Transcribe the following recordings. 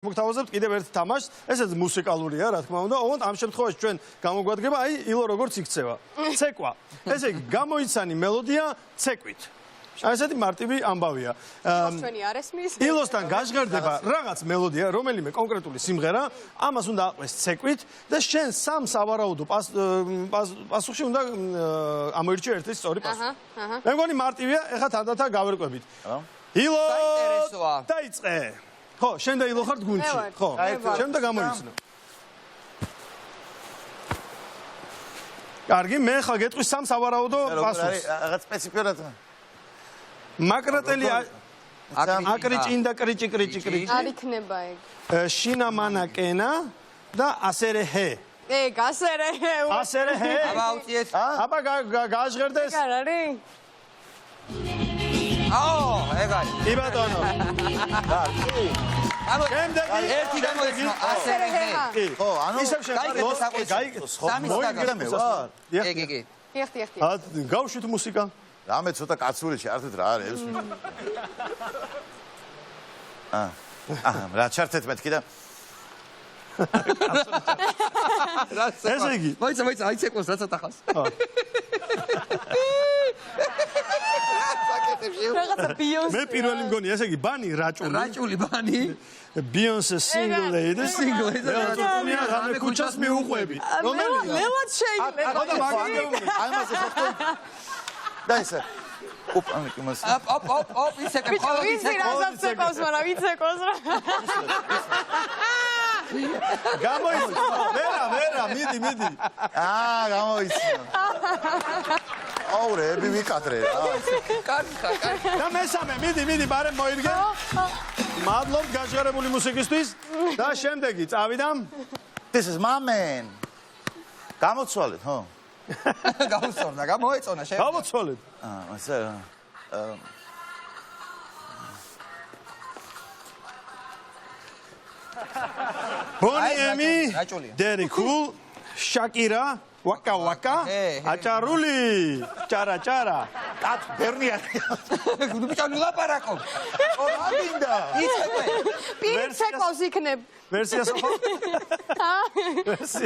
მოგთავაზებთ კიდევ ერთ თამაშს, ესეც მუსიკალურია, რა თქმა უნდა. ოღონდ ამ შემთხვევაში ჩვენ გამოგვადგება აი ილო როგორც იქცევა. ცეკვა. ესე იგი, გამოიცანი მელოდია ცეკვით. ესეთი მარტივი ამბავია. ჩვენი არ ესმის. ილოსთან გაჟღერდება რაღაც მელოდია, რომელიმე კონკრეტული სიმღერა, ამას უნდა აყვეს ცეკვით და შენ სამ სავარაუდო პასუხში უნდა ამოირჩიო ერთი სწორი პასუხი. მე მგონი მარტივია, ეხლა თანდათან გავერკვებით. ილო დაიწყე. ხო, შენ და ილო ხართ გუნდში. ხო, შენ და გამოიცნო. კარგი, მე ხა გეტყვი სამ სავარაუდო პასუხს. რაღაც სპეციფიურად. მაკრატელი აკრიჭინდა კრიჭი კრიჭი კრიჭი. არ იქნება ეგ. შინა მანა კენა და ასერე ჰე. ეგ ასერე ჰე. ასერე ჰე. აბა უწიეთ. აბა გაჟღერდეს. არ არის? აო, ეგ არის. კი ბატონო. ანუ შემდეგი ერთი გამოიცნო ასერე ჰე. ხო, ანუ ისევ შეხაროს სამის მოიგდები ვარ. ეგ. ეხტი. გავშვით მუსიკა. რამე ცოტა კაცური შეართეთ რა არის. რა ჩართეთ მეთქი და ესე იგი. მოიცა, აი ცეკვას რა ცოტა ხავს. რაღაცა ბიონსე. მე პირველი მგონი, ესე იგი, ბანი რაჭული. რაჭული ბანი. ბიონსე single lady. Single lady. რამე ქუჩას მიუყვები. რომელია? მელაც შეიძლება. აი მასე ფოტო. და ესე. ოპ, მას. ოპ, ისეკე ხოლმე ვიცი რასაც ცეკავს, მაგრამ ვიცეკოს რა. გამოიცნო. ვერა, მიდი. გამოიცნო. აურე, ვიკადრე რა. კარგი. და მესამე, მიდი, ბარემ მოირგე. მადლობ გაჟღერებული მუსიკისთვის და შემდეგი წავიდა. This is my man. გამოცვალეთ, ხო? გავუსწორდა, გამოეწონა შენ. გავოცვალეთ. ასე. ბონიემი, რაჭულია. დერი კულ, შაკირა, ვაკა, აჭარული, ჭარა. კაც ბერნია. გუნდბიჭანი ლაპარაკო. მინდა. იცეკვე. პირ ცეკავს იქნებ. ვერსია სოფო.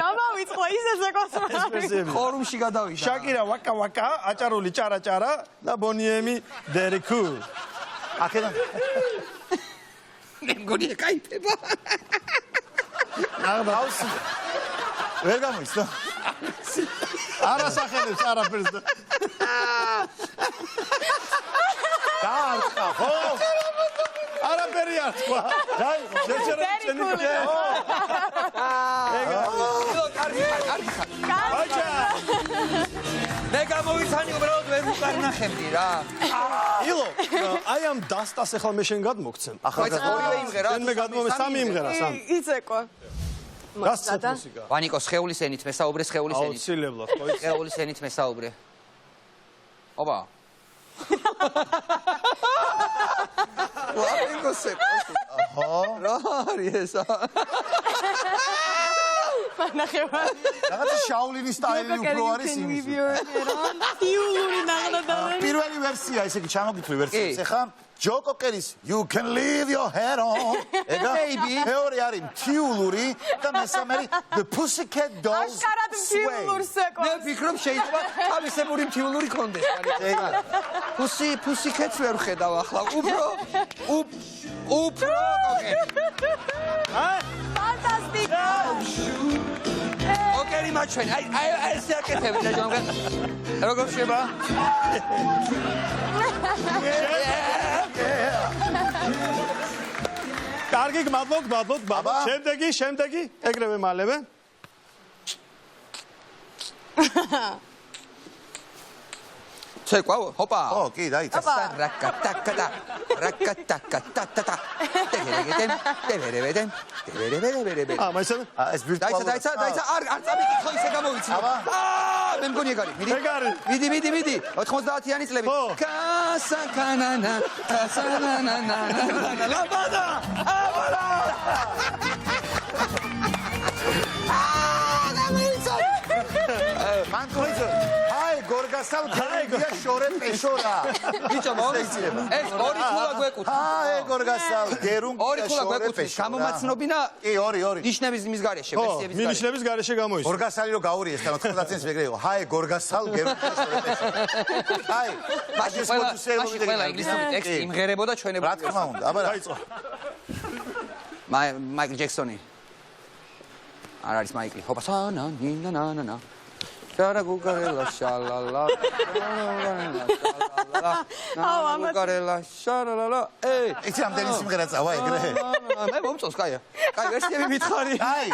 გამავიწყო ისე ცეკავს. ვერსიები. ხორუმში გადავიდა. შაკირა, ვაკა, აჭარული, ჭარა და ბონიემი, დერი კულ. აქედან მე მგონი ეკაიფება. აღავს. ვერ გამოიცნო. არასახელებს არაფერს და დაარწა, ხო? არაფერი არ თქვა. შეჩერე ჩენი. კარგი. მე გამოვიცანი უბრალოდ ვერ უკარნახებდი რა. ილო, აი ამ დასტას ახლა მე შენ გადმოგცემ. ახლა ორივე იმღერა. შენ მე გადმომე სამი იმღერა, სამი. იცეკვა. დასწრეთ მუსიკა. ვანიკო სხეულის ენით მესაუბრე სხეულის ენით. აუცილებლად, ხო იცი. სხეულის ენით მესაუბრე. ოპა. ვანიკო სეკვას. ხო? რა არის ესა? ნახევარი. რაღაცა შაულინის სტაილი უფრო არის იმის. ტიულური ნაღდადარი. პირველი ვერსია, ესე იგი ჩამოგითვლი ვერსიას. ეხლა ჯო კოკერის You can leave your hair on. ეგა Baby. მეორე არის მთიულური და მესამე The Pussycat Dolls. აშკარად ტიულურს მე ცეკავს. ვფიქრობ შეიძლება თავისებური მთიულური კონდეს. Pussycats ვერ ხედავ ახლა. უფრო კოკერი. ფანტასტიკა. კოკერი მაჩვენი. აი ესე აკეთებ და ჯონგა. როგორ შეება? კარგი, გმადლობ. შემდეგი, ეგრევე მალევე. ცეკვა, ჰოპა. ო, კი, დაიცა. რაკატაკატა. დევერებედენ. მაისა. ეს ვირტუალური. დაიცა, არ წამიკითხო ისე გამოვიცნო. მე მგონი ეგ არის. ეგ არის. მიდი. 90-იანი წლები. კასაკანანა. ლაბადა. აბალა. მან თვითონ აი გორგას გორგასალ გერუნდია შორე პეშორა. ბიჭო, მოგიწევ. ეს ორი ხულა გვეკუთვნის. აი გორგასალ გერუნდია ორი ხულა შორე გვეკუთვნის. პეშორა. გამომაცნობინა კი, ორი. ნიშნების მის გარეშე, ვერსიების გარეშე. მინიშნების garaშე გამოიშვა. გორგასალი რო გაურიეს და 90-წელს ეგრე იყო. ჰაი გორგასალ გერუნდია შორე პეშორა. აი, მაშინ ყველა ინგლისური ტექსტი იმღერებოდა ჩვენებო. რა თქმა უნდა. აბა დაიწყო. მაიკლ ჯექსონი. არ არის მაიკლი. ჰოპა სანა ნინა ნანა ნა. Garaguggarella shalala. Garaguggarella shalala. Ey, იცი ამდენი სიმღერა წავა ეგრე. მე მომწონს, კაია. კაი, ვერსიები მითხარი. აი,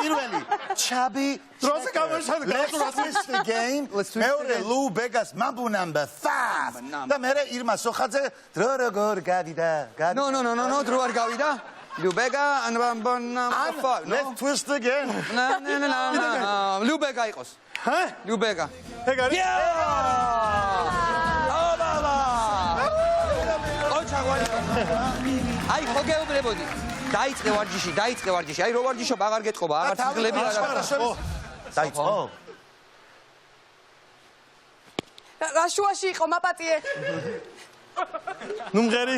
პირველი ჩაბი დროზე გამოიშალა Let's the game. მეორე ლუ ბეგას Mambo number 5. და მე ირმა სოხაძე დრო როგორ გადიდა. No, დრო არ გავიდა. Lubega and Bambona. Let's twist again. No. Lubega იყოს. ჰა? Lubega. ეგ არის? აი, ხო გეუბნებოდი. დაიწყე ვარჯიში. აი, რო ვარჯიშობ, აღარ გეტყობა, აღარ ციგლები აღარ. დაიწყო. რა შუაში იყო მაპატიე? ნუ მღერი.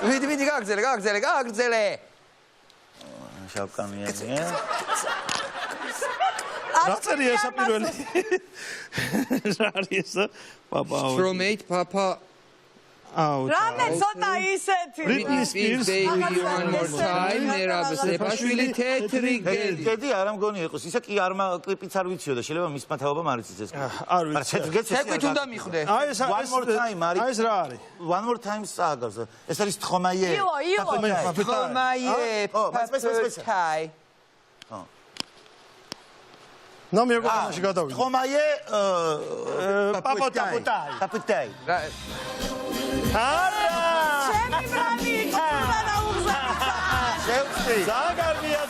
ვიდი, გააგრძელე. შავკანიანია. რა წერია ეს პირველი? რა არის ეს? პაპა. Stromate, papa. აუ. რამე ცოტა ისეთი. Britney Spears. Baby one more time. მერაბ სეფაშვილი თეთრი გელი. კედი არ ამგონი იყოს. ისე კი არმა კლიპიც არ ვიციო და შეიძლება მის მათაობამ არ იცის ეს. არ ვიცი. თეთრი გელი. ცეკვით უნდა მიხვდე. აი ეს One more time არის. აი ეს რა არის? One more time სააგარს. ეს არის თხომაიე. იო. ხომაიე, პაპაი. ნო მეგონაში გადავიდე. თხომაიე პაპოტაი. პაპუტაი. არა! ჩემი ბრალი იქნება და უგზავნა. შევწი. ზაგარბია.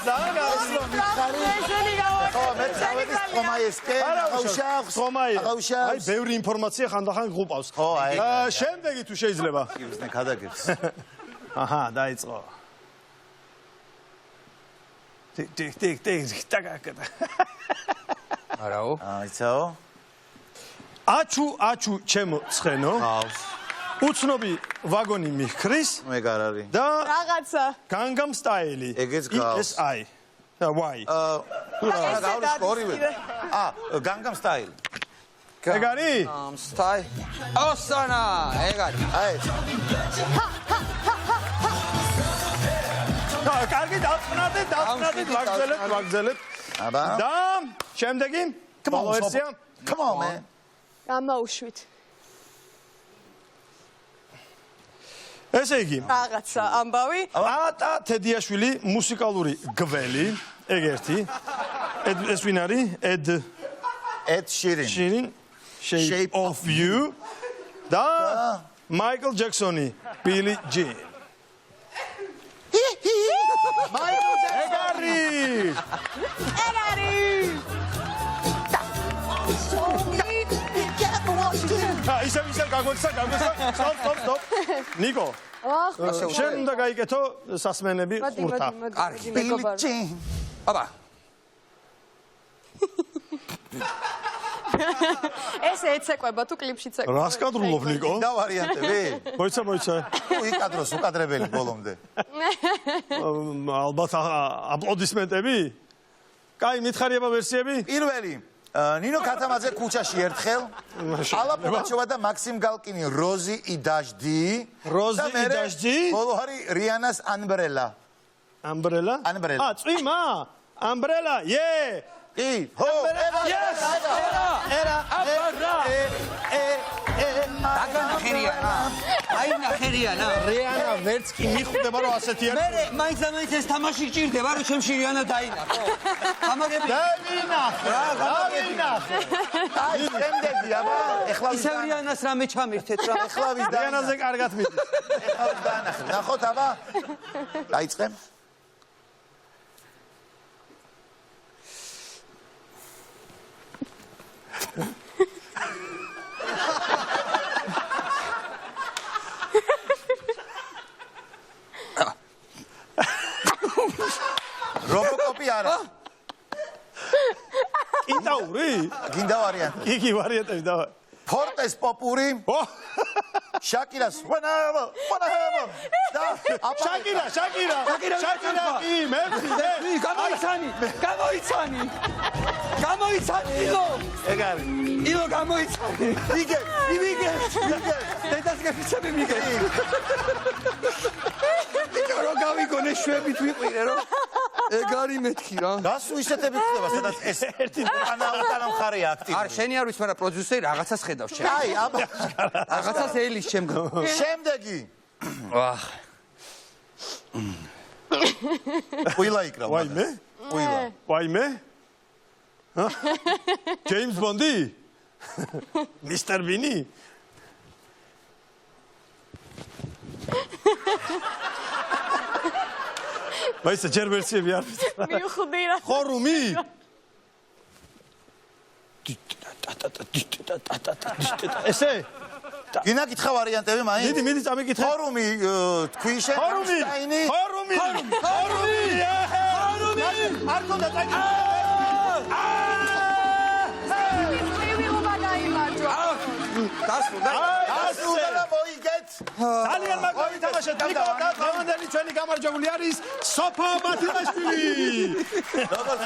მე წავედი თხომაიესკენ. აღუშავს. აღუშავს. აი ბევრი ინფორმაცია ხანდახან გყუპავს. ხო, აი. შემდეგი თუ შეიძლება. გიბსნე გადაგებს. აჰა, დაიწყო. ტიკ. არაო. აიცაო. აჩუ ჩემო ცხენო. ჰავს. უცნობი ვაგონი მიხრის მე გარ არის. და რაღაცა. განგამ სტაილი. ეგეც გავს. ESI. და why? გავრს ორივე. განგამ სტაილი. ეგ არის? სტაი. ოსანა, ეგ არის. აი. კარგი დავწნადეთ, ვაგზელებ. აბა. და შემდეგი ვერსია. Come on, man. გამაუშვით. ესე იგი, რაღაცა ამბავი. ატა თედიაშვილი მუსიკალური გველი, ეგ ერთი. ეს ვინ არის? Ed Sheeran. Shape of You. და Michael Jackson-ი, Billie Jean. Michael Jackson. ეგ არის. ისე გაგვეცა. Stop. ნიკო. შენ უნდა გაიკეთო სასმენები ყურთა. კარგი. Billie Jean. აბა. ესე ეცეკვება თუ კლიპში ცეკვება. რას კადრულობ ნიკო? და ვარიანტები? მოიცა. თუ იკადროს უკადრებელი ბოლომდე. ალბათ აპლოდისმენტები? კაი, მითხარიება ვერსიები? პირველი ნინო ქათამაძე ქუჩაში ერთხელ ალა პუგაჩოვა და მაქსიმ გალკინი როზი ი დაჟდი ბოლო არის რიანას ამბრელა წვიმა ამბრელა კი ჰო ნახერიანა რიანა ვერც კი მიხვდება რომ ასეთი არის მე მაინც ეს თამაში გჭირდება რომ ჩემში რიანა დაინახო გამაგები დავინახე აი შემდეგი აბა ეხლა ისევ რიანას რამე ჩამირთეთ რა ეხლა ვის რიანაზე კარგად მიდის ეხლა ვის დაანახე ნახოთ აბა დაიწყე რობოკოპი არა კინტაური გინდა ვარიანტი იგი ვარიანტები დავა ფორტეს პოპური შაკირას whenever და შაკირა კი მე გამოიცანი ილო ეგ არის ილო გამოიცანი ვიგე დედას გეფიცები მიგე იგო რო გავიგონე შვებით ვიყვირე რო ეგ არის მეთქი რა გასულ ისეთები ხდება სადაც ეს ერთი კანალთან მხარეა აქტიური არ შენი არ ვიცი მაგრამ პროდიუსერი რაღაცას ხედავს შენ აი აბა რაღაცას ელის შემდგომ შემდეგი ვახ ყვილა იკრა ვაიმე ყვილა ვაიმე ჯეიმს ბონდი მისტერ ბინი მაისა ჯერ ვერსიები არ ვიცი მივხვდი რა ხორუმი ესე გინა კითხა ვარიანტები მაინც მიდი წამიკითხე ხორუმი თქვიშე ხორუმი არ გონდა წაკი დასრულდა და მოიგეთ ძალიან მაგარი თამაშია დღევანდელი ჩვენი გამარჯვებული არის სოფო ბათილაშვილი როგორც